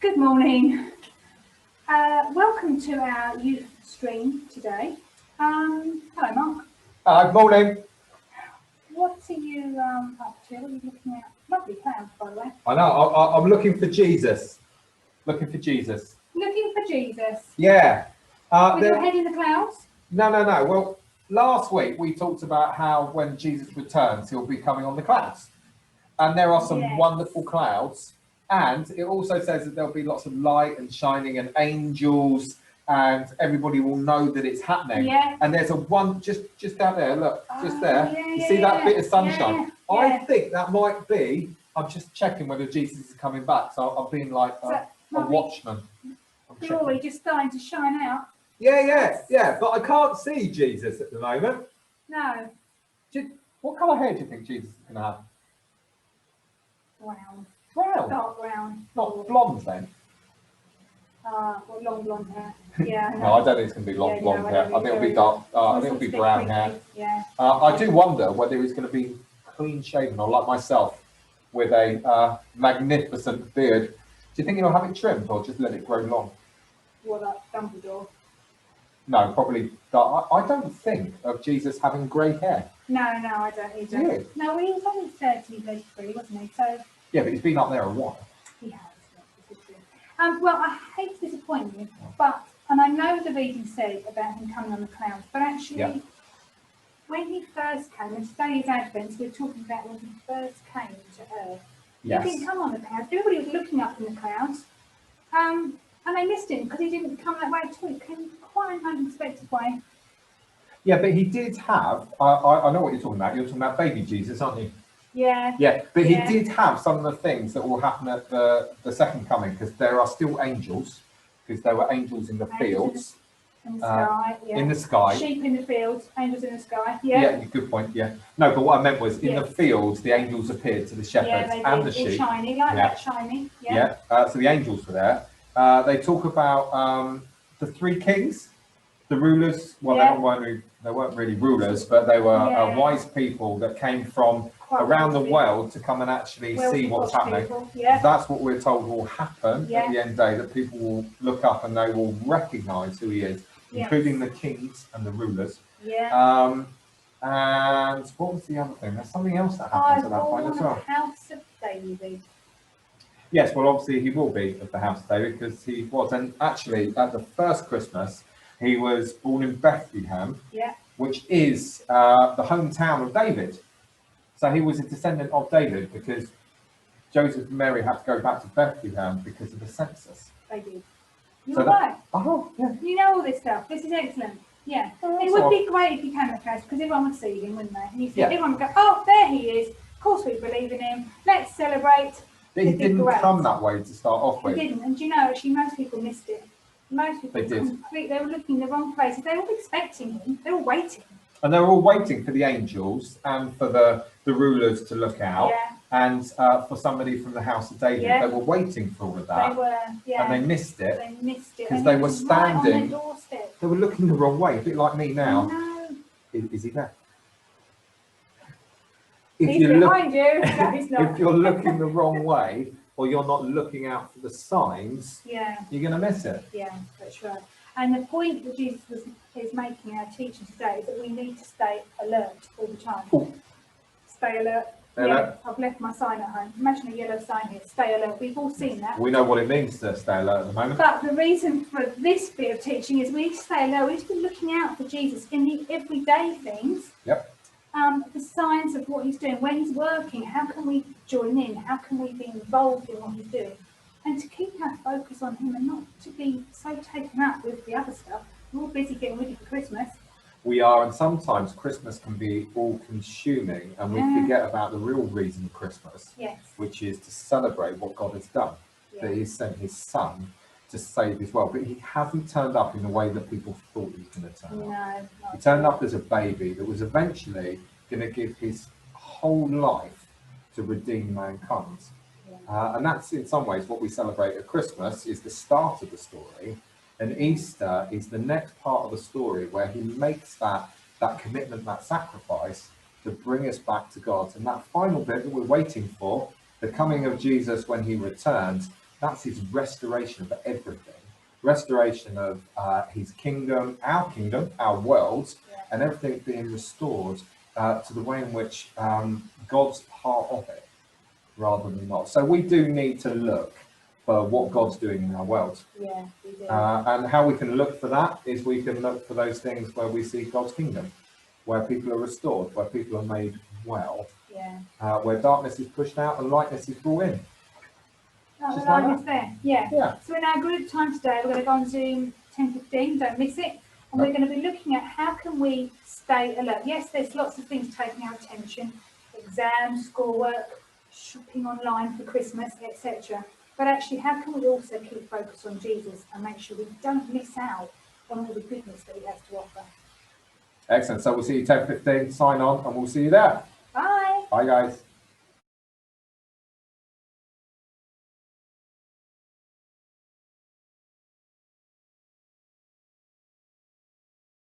Good morning. Welcome to our youth stream today. Hello, Mark. Good morning. What are you up to? What are you looking at? Lovely clouds, by the way. I know. I'm looking for Jesus. Looking for Jesus. Looking for Jesus. Yeah. With your head in the clouds? No. Well, last week we talked about how when Jesus returns, he'll be coming on the clouds. And there are some wonderful clouds. And it also says that there'll be lots of light and shining and angels, and everybody will know that it's happening. Yeah. And there's a one just down there, look, just there. You see that bit of sunshine? Yeah. I think that might be, I'm just checking whether Jesus is coming back. So I'm being like a watchman. Glory just starting to shine out. Yeah. But I can't see Jesus at the moment. No. What colour hair do you think Jesus is going to have? Brown. Dark brown. Not blonde then? Long blonde hair. Yeah. No, I don't think it's going to be long blonde hair. I think it'll be dark. I think it'll be brown hair. Yeah. I do wonder whether he's going to be clean shaven or like myself with a magnificent beard. Do you think he'll have it trimmed or just let it grow long? What, like Dumbledore? No, probably dark. I don't think of Jesus having grey hair. No, I don't either. Really? No, he was only 30, 33, wasn't he? So yeah, but he's been up there a while. He has. Well, I hate to disappoint you, and I know the reading said about him coming on the clouds, but actually, when he first came, and today is Advent, so we're talking about when he first came to Earth. Yes. He didn't come on the clouds. Everybody was looking up in the clouds, and they missed him because he didn't come that way at all. He came quite an unexpected way. Yeah, but he did have, I know what you're talking about. You're talking about baby Jesus, aren't you? Yeah. Yeah, but he did have some of the things that will happen at the second coming, because there are still angels, because there were angels in the fields. In the sky, In the sky. Sheep in the fields, angels in the sky. Yeah, good point, No, but what I meant was in the fields, the angels appeared to the shepherds and the sheep. Shiny, like that shiny. So the angels were there. They talk about the three kings, the rulers. Well, they weren't really rulers, but they were wise people that came from around the world to come and actually see what's happening. That's what we're told will happen at the end of the day, that people will look up and they will recognise who he is, including the kings and the rulers. And what was the other thing? There's something else that happens at that point as well. House of David. Yes, well, obviously he will be at the house of David, because he was. And actually, at the first Christmas, he was born in Bethlehem, which is the hometown of David. So he was a descendant of David, because Joseph and Mary had to go back to Bethlehem because of the census. They did. You're right. Yeah. You know all this stuff. This is excellent. Yeah. It would be great if he came at first, because everyone would see him, wouldn't they? And everyone would go, oh, there he is. Of course we believe in him. Let's celebrate. But he didn't come that way to start off with. He didn't. And do you know, actually, most people missed it. Most people they were looking in the wrong places. They were expecting him. They were waiting. And they were all waiting for the angels and for the rulers to look out, and for somebody from the house of David. They were waiting for all of that. They were, and they missed it. They missed it because they were standing. Right on their doorstep. They were looking the wrong way, a bit like me now. No. Is he there? He's behind you. No, he's not. If you're looking the wrong way, or you're not looking out for the signs, you're going to miss it. Yeah, that's right. And the point that Jesus is making our teaching today is that we need to stay alert all the time. Ooh. Stay alert. I've left my sign at home. Imagine a yellow sign here. Stay alert. We've all seen that. We know what it means to stay alert at the moment. But the reason for this bit of teaching is we need to stay alert. We need to be looking out for Jesus in the everyday things. The signs of what he's doing, when he's working. How can we join in? How can we be involved in what he's doing? And to keep our focus on him and not to be so taken up with the other stuff. We're all busy getting ready for Christmas. We are, and sometimes Christmas can be all-consuming, and we forget about the real reason of Christmas, which is to celebrate what God has done. That he sent his son to save his world, but he hasn't turned up in the way that people thought he was going to turn up. He turned up as a baby that was eventually going to give his whole life to redeem mankind. And that's in some ways what we celebrate at Christmas, is the start of the story, and Easter is the next part of the story where he makes that commitment, that sacrifice to bring us back to God. And that final bit that we're waiting for, the coming of Jesus when he returns, That's his restoration of everything. Restoration of his kingdom, our world, and everything being restored to the way in which God's part of it, rather than not. So we do need to look for what God's doing in our world. Yeah, we do. And how we can look for that is we can look for those things where we see God's kingdom, where people are restored, where people are made well, where darkness is pushed out and lightness is brought in. Oh, the line is there. Yeah. So in our group time today, we're going to go on Zoom 10:15. Don't miss it. And we're going to be looking at how can we stay alert. Yes, there's lots of things taking our attention: exams, schoolwork, shopping online for Christmas, etc. But actually, how can we also keep focus on Jesus and make sure we don't miss out on all the goodness that he has to offer? Excellent. So we'll see you 10:15. Sign on, and we'll see you there. Bye. Bye, guys.